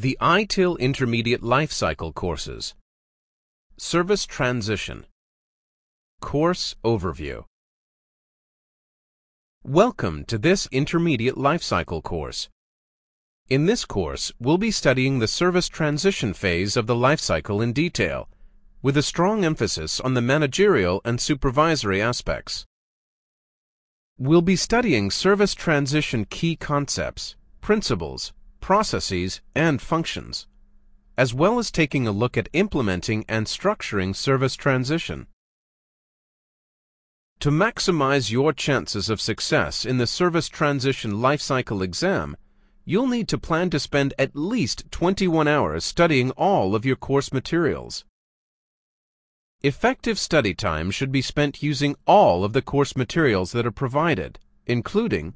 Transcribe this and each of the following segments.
The ITIL Intermediate Life Cycle Courses. Service Transition. Course Overview. Welcome to this Intermediate Life Cycle course. In this course, we'll be studying the service transition phase of the life cycle in detail, with a strong emphasis on the managerial and supervisory aspects. We'll be studying service transition key concepts, principles, processes, and functions, as well as taking a look at implementing and structuring service transition. To maximize your chances of success in the service transition lifecycle exam, you'll need to plan to spend at least 21 hours studying all of your course materials. Effective study time should be spent using all of the course materials that are provided, including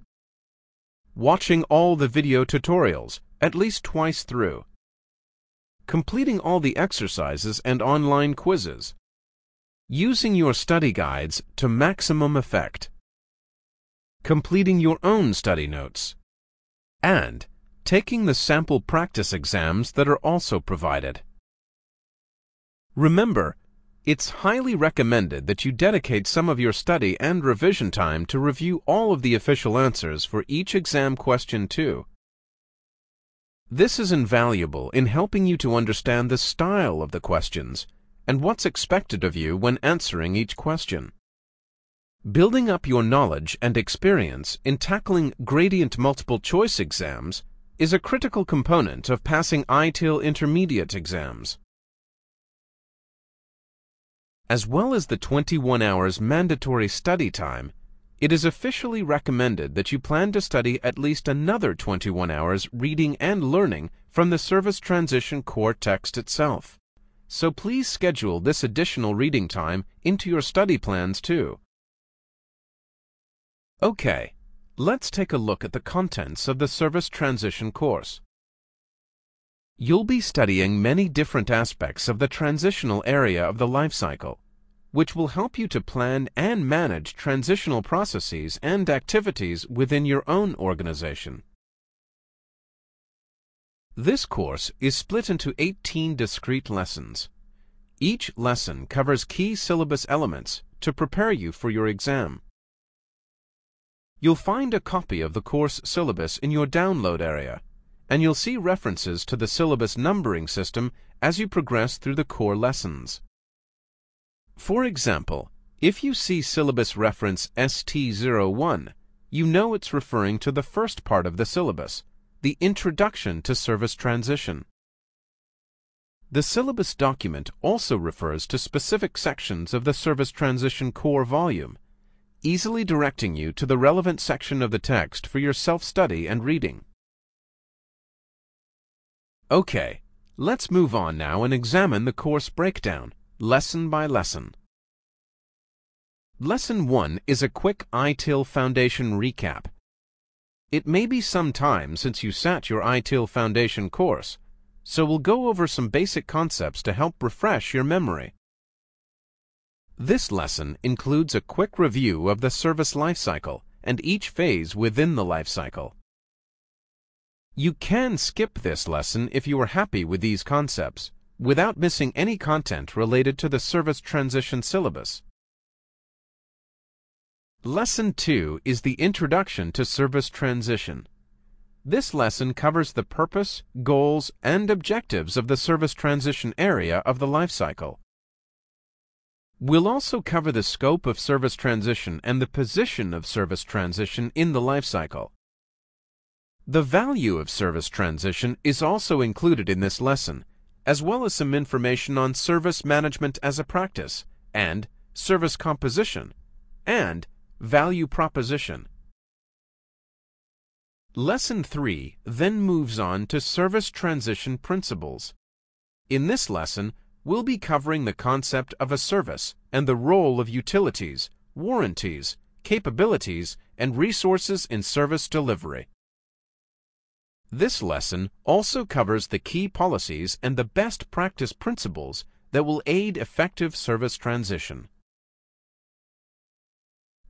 watching all the video tutorials, at least twice through, completing all the exercises and online quizzes, using your study guides to maximum effect, completing your own study notes, and taking the sample practice exams that are also provided. Remember, it's highly recommended that you dedicate some of your study and revision time to review all of the official answers for each exam question too. This is invaluable in helping you to understand the style of the questions and what's expected of you when answering each question. Building up your knowledge and experience in tackling gradient multiple choice exams is a critical component of passing ITIL intermediate exams. As well as the 21 hours mandatory study time, it is officially recommended that you plan to study at least another 21 hours reading and learning from the service transition core text itself. So please schedule this additional reading time into your study plans too. Okay, let's take a look at the contents of the service transition course. You'll be studying many different aspects of the transitional area of the life cycle, which will help you to plan and manage transitional processes and activities within your own organization. This course is split into 18 discrete lessons. Each lesson covers key syllabus elements to prepare you for your exam. You'll find a copy of the course syllabus in your download area, and you'll see references to the syllabus numbering system as you progress through the core lessons. For example, if you see syllabus reference ST01, you know it's referring to the first part of the syllabus, the Introduction to Service Transition. The syllabus document also refers to specific sections of the Service Transition core volume, easily directing you to the relevant section of the text for your self-study and reading. Okay, let's move on now and examine the course breakdown, lesson by lesson. Lesson 1 is a quick ITIL Foundation recap. It may be some time since you sat your ITIL Foundation course, so we'll go over some basic concepts to help refresh your memory. This lesson includes a quick review of the service lifecycle and each phase within the lifecycle. You can skip this lesson if you are happy with these concepts, without missing any content related to the service transition syllabus. Lesson 2 is the Introduction to Service Transition. This lesson covers the purpose, goals, and objectives of the service transition area of the life cycle. We'll also cover the scope of service transition and the position of service transition in the life cycle. The value of service transition is also included in this lesson, as well as some information on service management as a practice, and service composition, and value proposition. Lesson 3 then moves on to service transition principles. In this lesson, we'll be covering the concept of a service and the role of utilities, warranties, capabilities, and resources in service delivery. This lesson also covers the key policies and the best practice principles that will aid effective service transition.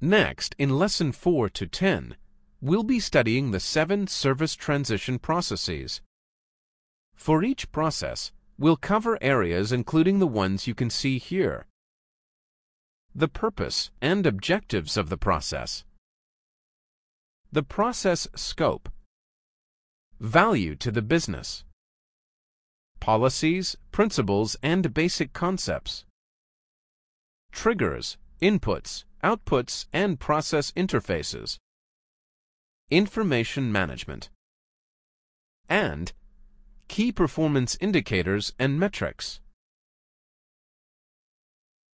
Next, in Lesson 4 to 10, we'll be studying the 7 service transition processes. For each process, we'll cover areas including the ones you can see here. The purpose and objectives of the process. The process scope. Value to the business. Policies, principles, and basic concepts. Triggers, inputs, outputs, and process interfaces. Information management. And key performance indicators and metrics.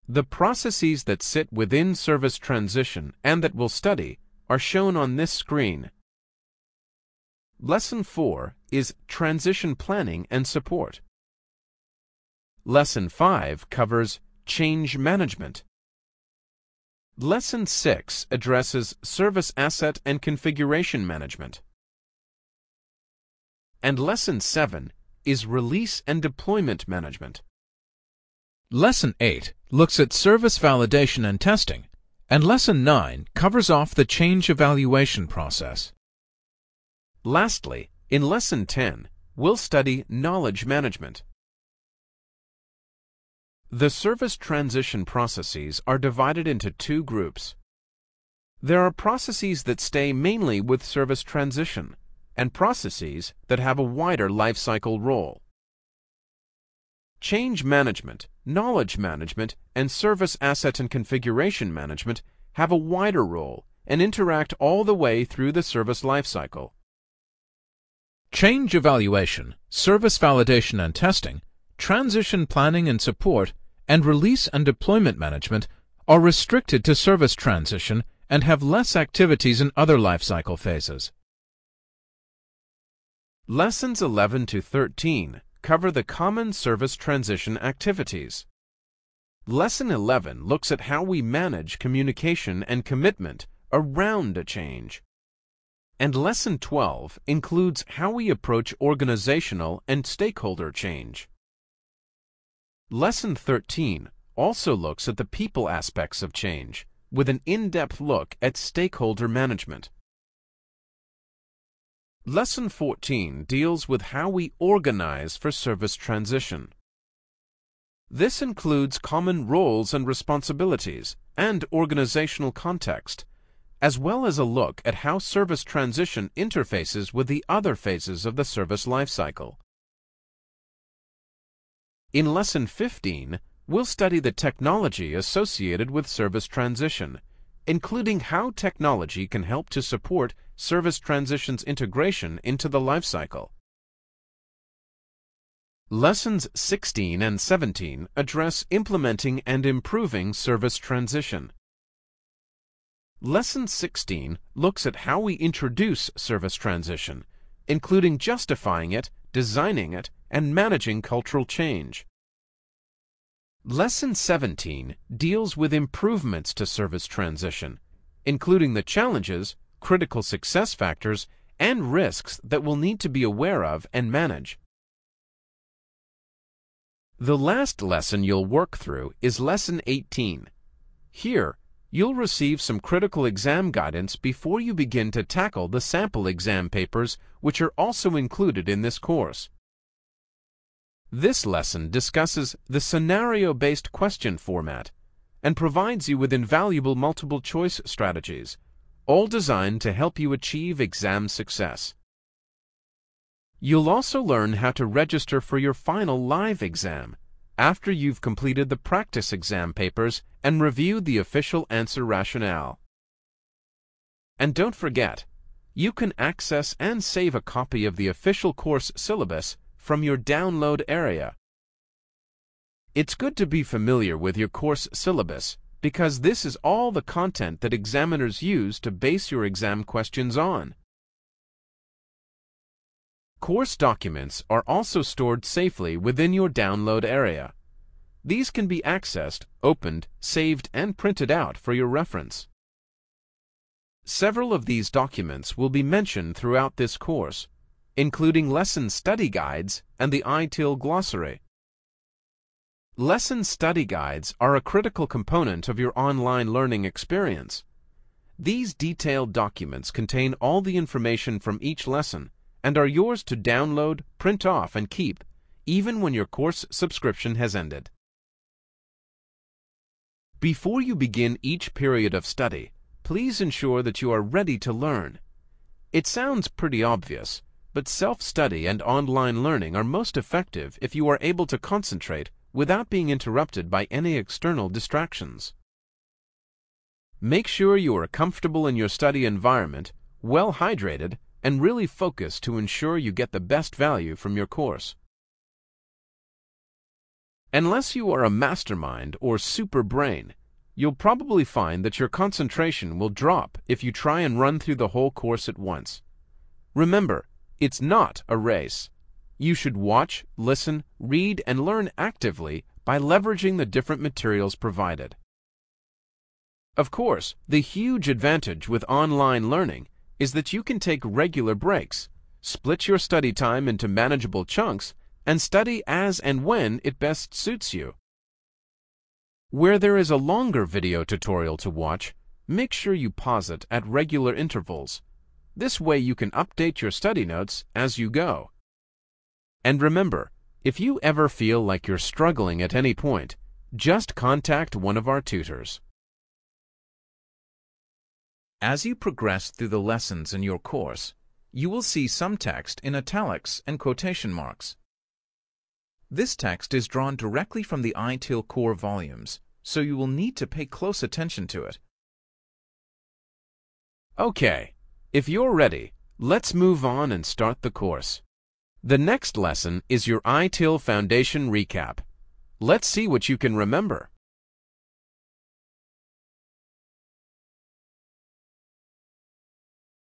The processes that sit within service transition and that we'll study are shown on this screen. Lesson 4 is Transition Planning and Support. Lesson 5 covers Change Management. Lesson 6 addresses Service Asset and Configuration Management. And Lesson 7 is Release and Deployment Management. Lesson 8 looks at Service Validation and Testing, and Lesson 9 covers off the change evaluation process. Lastly, in Lesson 10, we'll study Knowledge Management. The service transition processes are divided into two groups. There are processes that stay mainly with service transition, and processes that have a wider lifecycle role. Change management, knowledge management, and service asset and configuration management have a wider role and interact all the way through the service lifecycle. Change evaluation, service validation and testing, transition planning and support, and release and deployment management are restricted to service transition and have less activities in other lifecycle phases. Lessons 11 to 13 cover the common service transition activities. Lesson 11 looks at how we manage communication and commitment around a change. And Lesson 12 includes how we approach organizational and stakeholder change. Lesson 13 also looks at the people aspects of change, with an in-depth look at stakeholder management. Lesson 14 deals with how we organize for service transition. This includes common roles and responsibilities and organizational context, as well as a look at how service transition interfaces with the other phases of the service lifecycle. In Lesson 15, we'll study the technology associated with service transition, including how technology can help to support service transition's integration into the lifecycle. Lessons 16 and 17 address implementing and improving service transition. Lesson 16 looks at how we introduce service transition, including justifying it, designing it, and managing cultural change. Lesson 17 deals with improvements to service transition, including the challenges, critical success factors, and risks that we'll need to be aware of and manage. The last lesson you'll work through is Lesson 18. Here, you'll receive some critical exam guidance before you begin to tackle the sample exam papers, which are also included in this course. This lesson discusses the scenario-based question format and provides you with invaluable multiple-choice strategies, all designed to help you achieve exam success. You'll also learn how to register for your final live exam after you've completed the practice exam papers and reviewed the official answer rationale. And don't forget, you can access and save a copy of the official course syllabus from your download area. It's good to be familiar with your course syllabus because this is all the content that examiners use to base your exam questions on. Course documents are also stored safely within your download area. These can be accessed, opened, saved, and printed out for your reference. Several of these documents will be mentioned throughout this course, including lesson study guides and the ITIL glossary. Lesson study guides are a critical component of your online learning experience. These detailed documents contain all the information from each lesson and are yours to download, print off, and keep even when your course subscription has ended. Before you begin each period of study, please ensure that you are ready to learn. It sounds pretty obvious, but self-study and online learning are most effective if you are able to concentrate without being interrupted by any external distractions. Make sure you are comfortable in your study environment, well hydrated, and really focused to ensure you get the best value from your course. Unless you are a mastermind or super brain, you'll probably find that your concentration will drop if you try and run through the whole course at once. Remember, it's not a race. You should watch, listen, read, and learn actively by leveraging the different materials provided. Of course, the huge advantage with online learning is that you can take regular breaks, split your study time into manageable chunks, and study as and when it best suits you. Where there is a longer video tutorial to watch, make sure you pause it at regular intervals. This way you can update your study notes as you go. And remember, if you ever feel like you're struggling at any point, just contact one of our tutors. As you progress through the lessons in your course, you will see some text in italics and quotation marks. This text is drawn directly from the ITIL core volumes, so you will need to pay close attention to it. Okay, if you're ready, let's move on and start the course. The next lesson is your ITIL Foundation Recap. Let's see what you can remember.